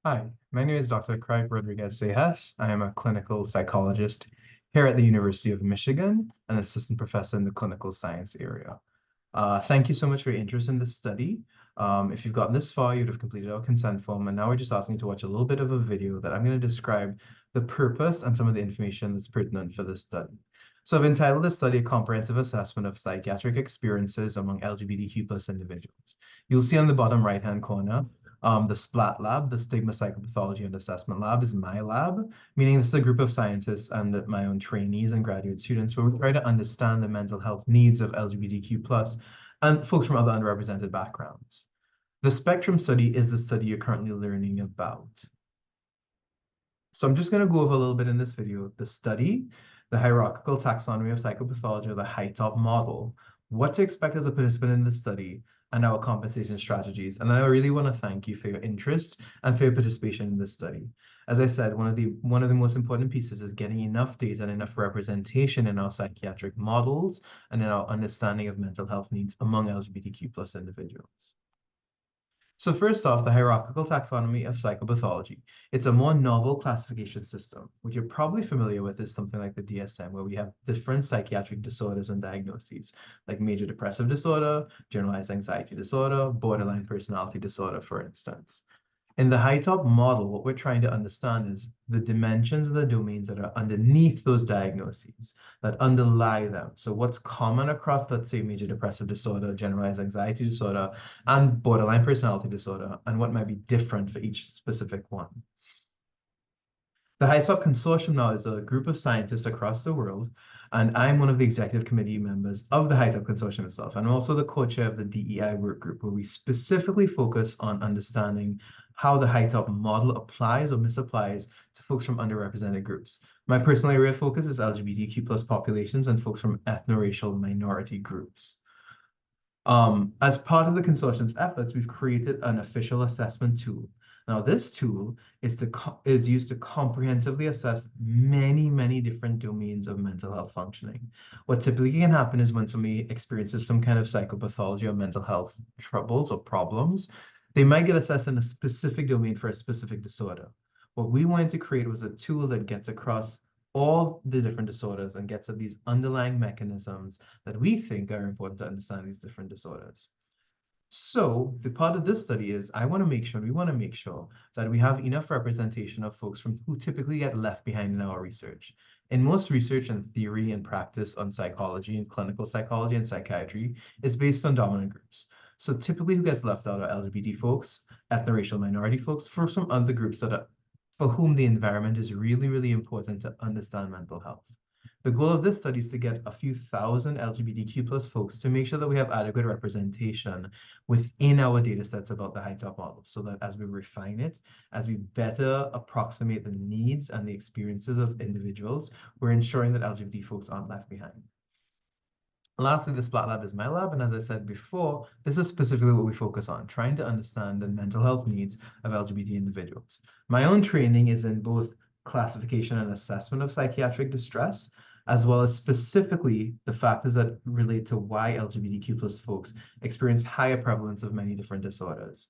Hi, my name is Dr. Craig Rodriguez Cejas. I am a clinical psychologist here at the University of Michigan, an assistant professor in the clinical science area. Thank you so much for your interest in this study. If you've gotten this far, you'd have completed our consent form, and now we're just asking you to watch a little bit of a video that I'm going to describe the purpose and some of the information that's pertinent for this study. So I've entitled this study a comprehensive assessment of psychiatric experiences among LGBTQ plus individuals. You'll see on the bottom right-hand corner, the SPLAT lab, the Stigma Psychopathology and Assessment Lab, is my lab, meaning this is a group of scientists and my own trainees and graduate students where we try to understand the mental health needs of LGBTQ plus and folks from other underrepresented backgrounds. The Spectrum study is the study you're currently learning about. So I'm just going to go over a little bit in this video, the study, the hierarchical taxonomy of psychopathology, or the HiTOP model, what to expect as a participant in the study, and our compensation strategies. And I really want to thank you for your interest and for your participation in this study. As I said, one of the most important pieces is getting enough data and enough representation in our psychiatric models and in our understanding of mental health needs among LGBTQ plus individuals. So first off, the hierarchical taxonomy of psychopathology. It's a more novel classification system, which you're probably familiar with is something like the DSM, where we have different psychiatric disorders and diagnoses, like major depressive disorder, generalized anxiety disorder, borderline personality disorder, for instance. In the HiTOP model, what we're trying to understand is the dimensions of the domains that are underneath those diagnoses, that underlie them. So what's common across, let's say, major depressive disorder, generalized anxiety disorder, and borderline personality disorder, and what might be different for each specific one. The HiTOP Consortium now is a group of scientists across the world, and I'm one of the executive committee members of the HiTOP Consortium itself. And I'm also the co-chair of the DEI work group, where we specifically focus on understanding how the HiTOP model applies or misapplies to folks from underrepresented groups. My personal area of focus is LGBTQ plus populations and folks from ethno-racial minority groups. As part of the consortium's efforts, we've created an official assessment tool. Now, this tool is used to comprehensively assess many different domains of mental health functioning. What typically can happen is when somebody experiences some kind of psychopathology or mental health troubles or problems, they might get assessed in a specific domain for a specific disorder. What we wanted to create was a tool that gets across all the different disorders and gets at these underlying mechanisms that we think are important to understand these different disorders. So the part of this study is we want to make sure that we have enough representation of folks who typically get left behind in our research. In most research and theory and practice on psychology and clinical psychology and psychiatry is based on dominant groups. So typically who gets left out are LGBT folks, ethno-racial minority folks, for some other groups for whom the environment is really important to understand mental health. The goal of this study is to get a few thousand LGBTQ plus folks to make sure that we have adequate representation within our data sets about the HiTOP model, so that as we refine it, as we better approximate the needs and the experiences of individuals, we're ensuring that LGBT folks aren't left behind. Lastly, the SPLAT lab is my lab, and as I said before, this is specifically what we focus on, trying to understand the mental health needs of LGBT individuals. My own training is in both classification and assessment of psychiatric distress, as well as specifically the factors that relate to why LGBTQ plus folks experience higher prevalence of many different disorders.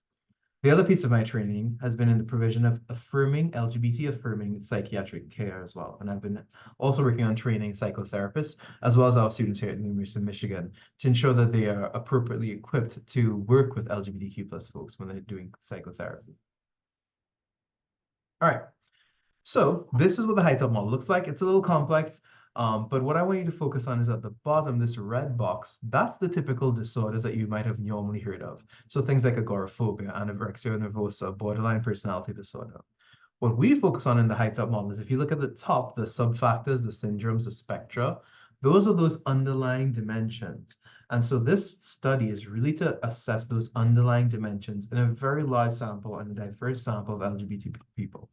The other piece of my training has been in the provision of LGBT-affirming psychiatric care as well. And I've been also working on training psychotherapists, as well as our students here at the University of Michigan, to ensure that they are appropriately equipped to work with LGBTQ plus folks when they're doing psychotherapy. All right, so this is what the HiTOP model looks like. It's a little complex. But what I want you to focus on is at the bottom, this red box, that's the typical disorders that you might have normally heard of. So things like agoraphobia, anorexia nervosa, borderline personality disorder. What we focus on in the HiTOP model is if you look at the top, the subfactors, the syndromes, the spectra, those are those underlying dimensions. And so this study is really to assess those underlying dimensions in a very large sample and a diverse sample of LGBT people.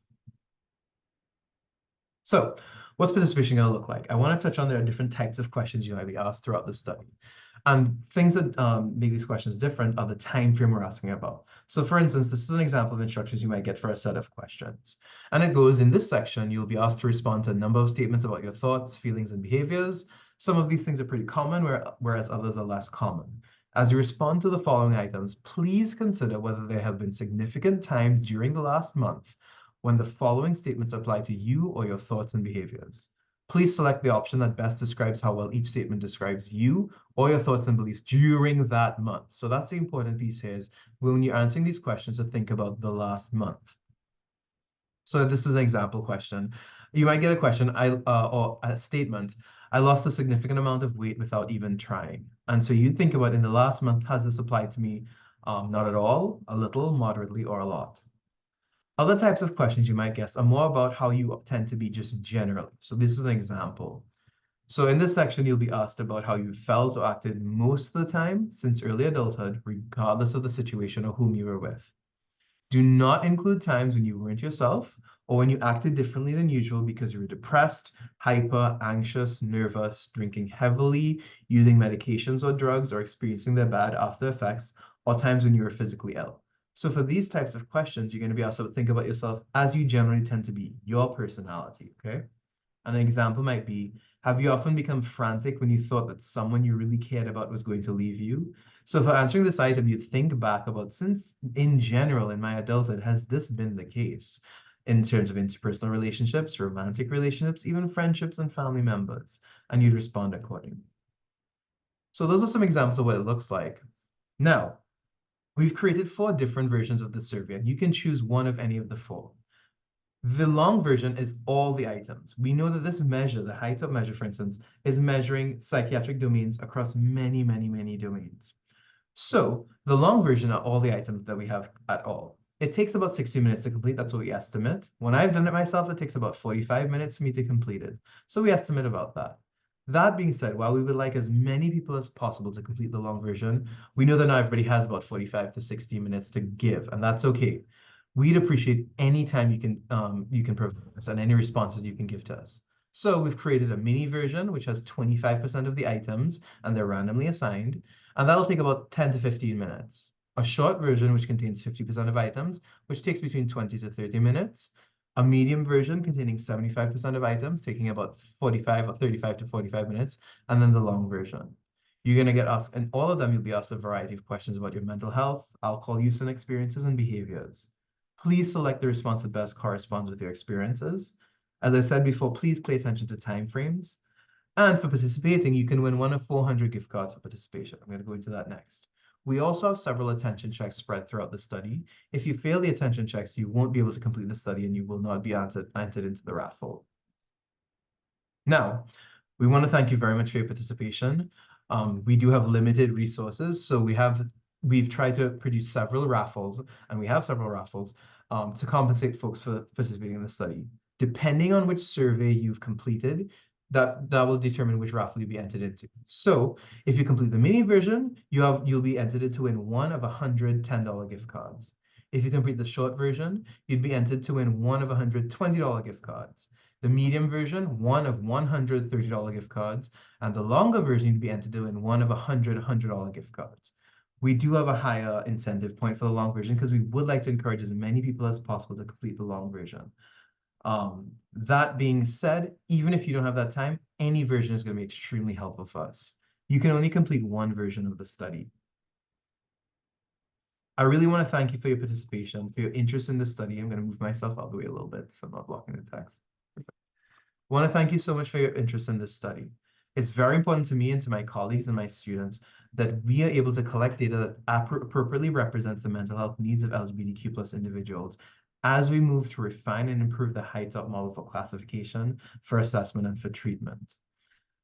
So what's participation going to look like? I want to touch on there are different types of questions you might be asked throughout the study. And things that make these questions different are the time frame we're asking about. So for instance, this is an example of instructions you might get for a set of questions. And it goes, in this section, you'll be asked to respond to a number of statements about your thoughts, feelings, and behaviors. Some of these things are pretty common, whereas others are less common. As you respond to the following items, please consider whether there have been significant times during the last month when the following statements apply to you or your thoughts and behaviors. Please select the option that best describes how well each statement describes you or your thoughts and beliefs during that month. So that's the important piece here is when you're answering these questions to think about the last month. So this is an example question. You might get a question or a statement. I lost a significant amount of weight without even trying. And so you think about in the last month, has this applied to me? Not at all, a little, moderately, or a lot. Other types of questions you might guess are more about how you tend to be just generally. So this is an example. So in this section, you'll be asked about how you felt or acted most of the time since early adulthood, regardless of the situation or whom you were with. Do not include times when you weren't yourself or when you acted differently than usual because you were depressed, hyper, anxious, nervous, drinking heavily, using medications or drugs, or experiencing their bad after effects, or times when you were physically ill. So for these types of questions, you're going to be asked to think about yourself as you generally tend to be, your personality, okay? An example might be, have you often become frantic when you thought that someone you really cared about was going to leave you? So for answering this item, you think back about, since in general in my adulthood, has this been the case in terms of interpersonal relationships, romantic relationships, even friendships and family members? And you'd respond accordingly. So those are some examples of what it looks like. Now, we've created 4 different versions of the survey, and you can choose one of any of the 4. The long version is all the items. We know that this measure, the HiTOP measure, for instance, is measuring psychiatric domains across many, many, many domains. So the long version are all the items that we have at all. It takes about 60 minutes to complete. That's what we estimate. When I've done it myself, it takes about 45 minutes for me to complete it. So we estimate about that. That being said, while we would like as many people as possible to complete the long version, we know that not everybody has about 45 to 60 minutes to give, and that's okay. We'd appreciate any time you can provide us and any responses you can give to us. So we've created a mini version which has 25% of the items and they're randomly assigned, and that'll take about 10 to 15 minutes. A short version which contains 50% of items, which takes between 20 to 30 minutes. A medium version containing 75% of items, taking about 45 or 35 to 45 minutes, and then the long version. You're going to get asked, and all of them you'll be asked a variety of questions about your mental health, alcohol use and experiences, and behaviors. Please select the response that best corresponds with your experiences. As I said before, please pay attention to timeframes. And for participating, you can win one of 400 gift cards for participation. I'm going to go into that next. We also have several attention checks spread throughout the study. If you fail the attention checks, you won't be able to complete the study and you will not be entered into the raffle. Now, we want to thank you very much for your participation. We do have limited resources, so we've tried to produce several raffles, and we have several raffles to compensate folks for participating in the study. Depending on which survey you've completed, that will determine which raffle you'll be entered into. So if you complete the mini version, you'll be entered to win one of 100 $10 gift cards. If you complete the short version, you'd be entered to win one of 100 $20 gift cards. The medium version, one of 100 $30 gift cards, and the longer version, you'd be entered to win one of 100 $100 gift cards. We do have a higher incentive point for the long version because we would like to encourage as many people as possible to complete the long version. That being said, even if you don't have that time, any version is going to be extremely helpful for us. You can only complete one version of the study. I really want to thank you for your participation, for your interest in the study. I'm going to move myself out of the way a little bit so I'm not blocking the text. I want to thank you so much for your interest in this study. It's very important to me and to my colleagues and my students that we are able to collect data that appropriately represents the mental health needs of LGBTQ+ individuals as we move to refine and improve the HiTOP model for classification, for assessment, and for treatment.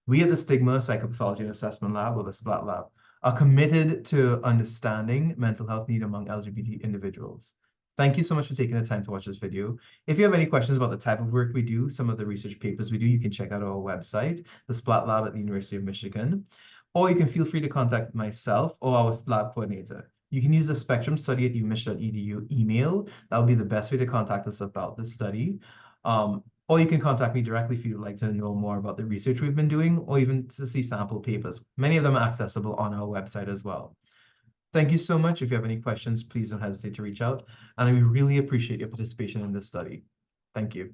We at the Stigma Psychopathology and Assessment Lab, or the SPLAT Lab, are committed to understanding mental health need among LGBT individuals. Thank you so much for taking the time to watch this video. If you have any questions about the type of work we do, some of the research papers we do, you can check out our website, the SPLAT Lab at the University of Michigan, or you can feel free to contact myself or our lab coordinator. You can use the spectrumstudy@umich.edu email. That would be the best way to contact us about this study. Or you can contact me directly if you'd like to know more about the research we've been doing, or even to see sample papers. Many of them are accessible on our website as well. Thank you so much. If you have any questions, please don't hesitate to reach out. And we really appreciate your participation in this study. Thank you.